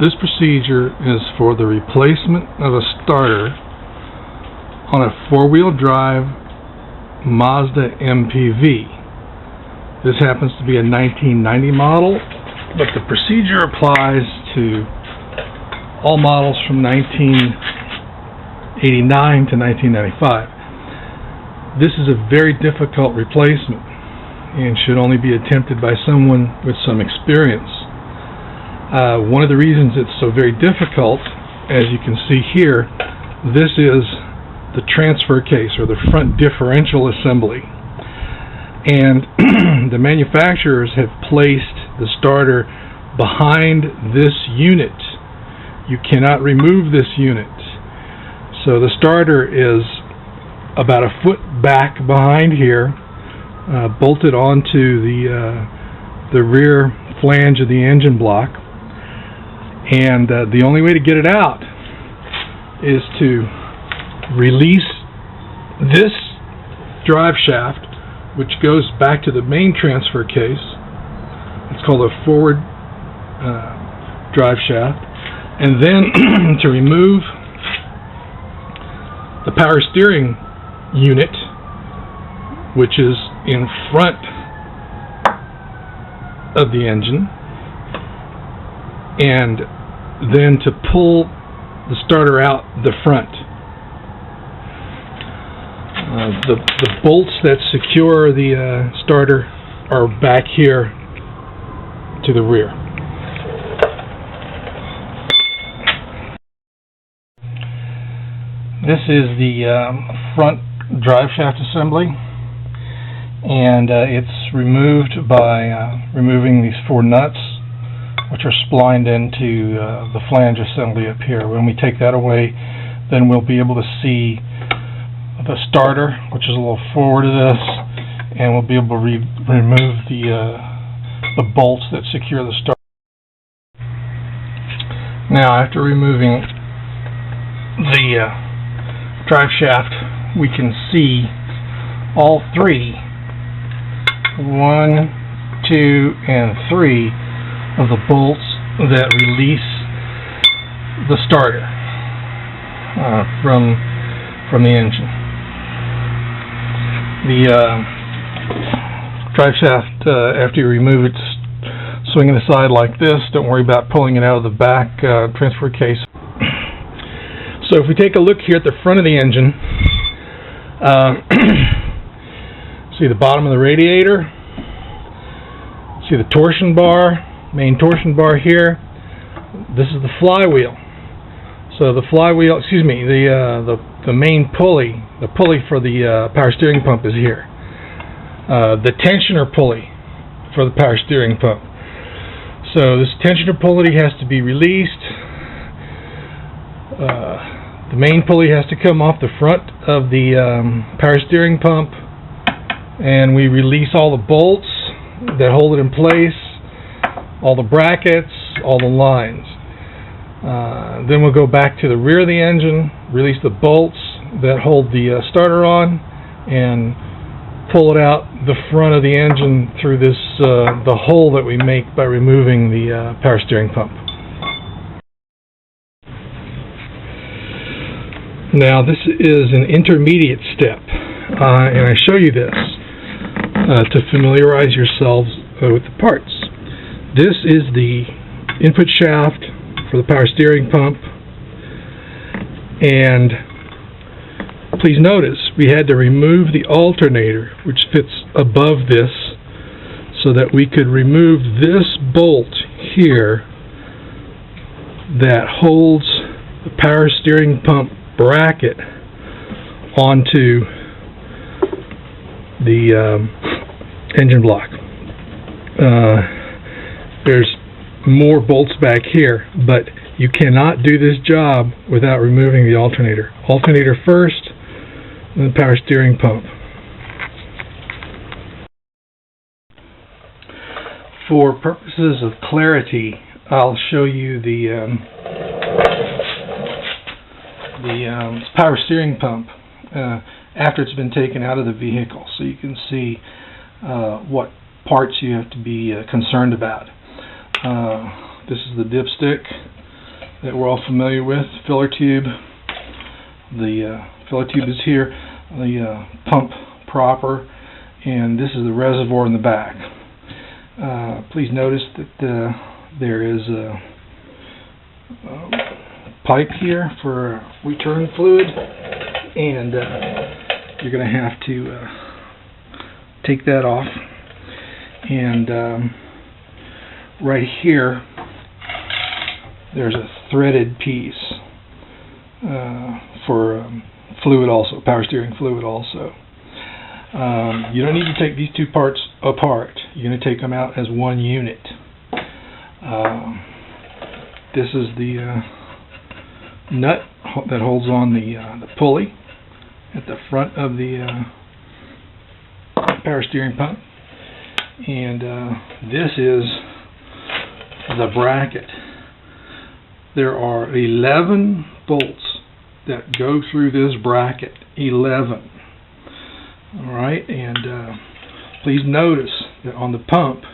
This procedure is for the replacement of a starter on a four-wheel drive Mazda MPV. This happens to be a 1990 model, but the procedure applies to all models from 1989 to 1995. This is a very difficult replacement and should only be attempted by someone with some experience. One of the reasons it's so very difficult, as you can see here, this is the transfer case, or the front differential assembly. And the manufacturers have placed the starter behind this unit. You cannot remove this unit. So the starter is about a foot back behind here, bolted onto the rear flange of the engine block. And the only way to get it out is to release this drive shaft, which goes back to the main transfer case. It's called a forward drive shaft. And then to remove the power steering unit, which is in front of the engine, and then to pull the starter out the front. The bolts that secure the starter are back here to the rear. This is the front drive shaft assembly, and it's removed by removing these four nuts, which are splined into the flange assembly up here. When we take that away, then we'll be able to see the starter, which is a little forward of this, and we'll be able to remove the bolts that secure the starter. Now, after removing the drive shaft, we can see all three, 1, 2, and 3 of the bolts that release the starter from the engine. The drive shaft, after you remove it, swing it aside like this. Don't worry about pulling it out of the back transfer case. So if we take a look here at the front of the engine, see the bottom of the radiator, see the torsion bar, main torsion bar here. This is the flywheel. So the flywheel, the main pulley, the pulley for the power steering pump is here. The tensioner pulley for the power steering pump. So this tensioner pulley has to be released. The main pulley has to come off the front of the power steering pump, and we release all the bolts that hold it in place, all the brackets, all the lines. Then we'll go back to the rear of the engine, release the bolts that hold the starter on, and pull it out the front of the engine through this the hole that we make by removing the power steering pump. Now this is an intermediate step, and I show you this to familiarize yourselves with the parts. This is the input shaft for the power steering pump, and please notice we had to remove the alternator, which fits above this, so that we could remove this bolt here that holds the power steering pump bracket onto the engine block. There's more bolts back here, but you cannot do this job without removing the alternator. Alternator first, and the power steering pump. For purposes of clarity, I'll show you the power steering pump after it's been taken out of the vehicle, so you can see what parts you have to be concerned about. This is the dipstick. that we're all familiar with, filler tube. The filler tube is here, the pump proper, and this is the reservoir in the back. Please notice that there is a pipe here for return fluid, and you're going to have to take that off. And right here there's a threaded piece for fluid also, power steering fluid also. You don't need to take these two parts apart. You're going to take them out as one unit. This is the nut that holds on the pulley at the front of the power steering pump, and this is the bracket. There are 11 bolts that go through this bracket. 11. Alright, and please notice that on the pump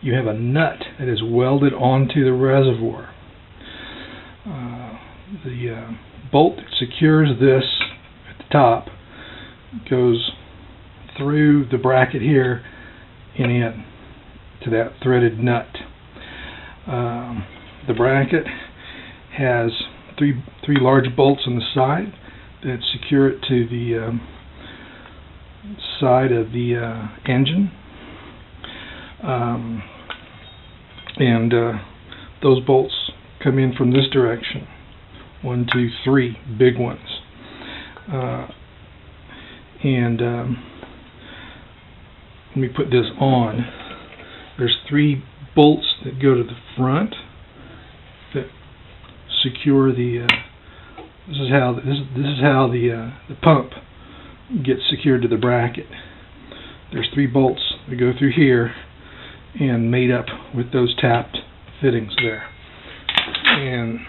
you have a nut that is welded onto the reservoir. The bolt that secures this at the top goes through the bracket here and in to that threaded nut. The bracket has three large bolts on the side that secure it to the side of the engine, and those bolts come in from this direction. 1, 2, 3 big ones, and let me put this on. There's 3 bolts that go to the front that secure the. This is how the pump gets secured to the bracket. There's 3 bolts that go through here and made up with those tapped fittings there, and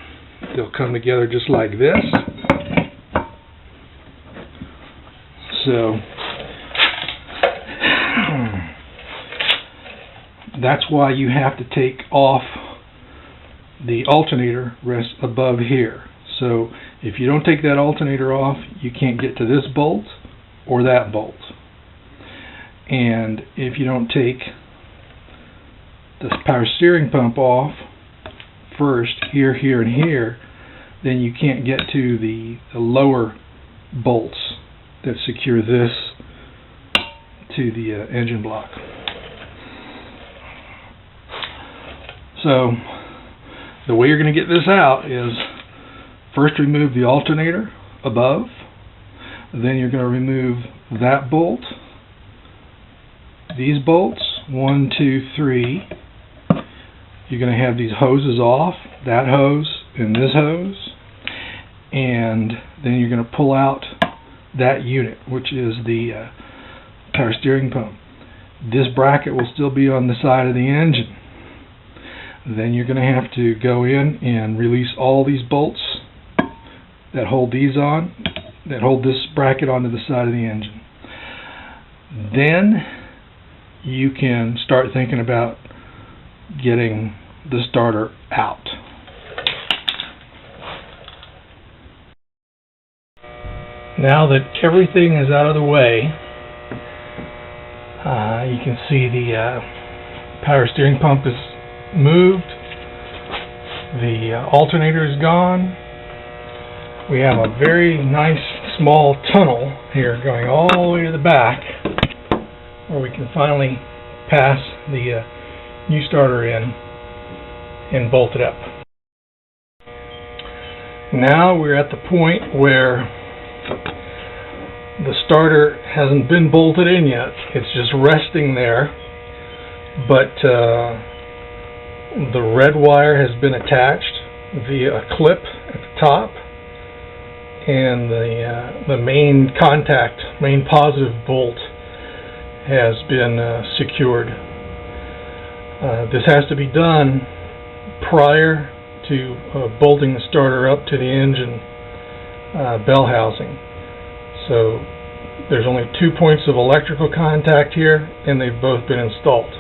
they'll come together just like this. So that's why you have to take off the alternator rests above here. So if you don't take that alternator off, you can't get to this bolt or that bolt. And if you don't take the power steering pump off first, here, here, and here, then you can't get to the lower bolts that secure this to the engine block. So the way you're going to get this out is first remove the alternator above, then you're going to remove that bolt, these bolts, 1, 2, 3. You're going to have these hoses off, that hose and this hose, and then you're going to pull out that unit, which is the power steering pump. This bracket will still be on the side of the engine. Then you're going to have to go in and release all these bolts that hold these on, that hold this bracket onto the side of the engine. Then you can start thinking about getting the starter out. Now that everything is out of the way, you can see the power steering pump is moved, the alternator is gone. We have a very nice small tunnel here going all the way to the back where we can finally pass the new starter in and bolt it up. Now we're at the point where the starter hasn't been bolted in yet. It's just resting there, but the red wire has been attached via a clip at the top, and the main contact, main positive bolt has been secured. This has to be done prior to bolting the starter up to the engine bell housing. So there's only 2 points of electrical contact here, and they've both been installed.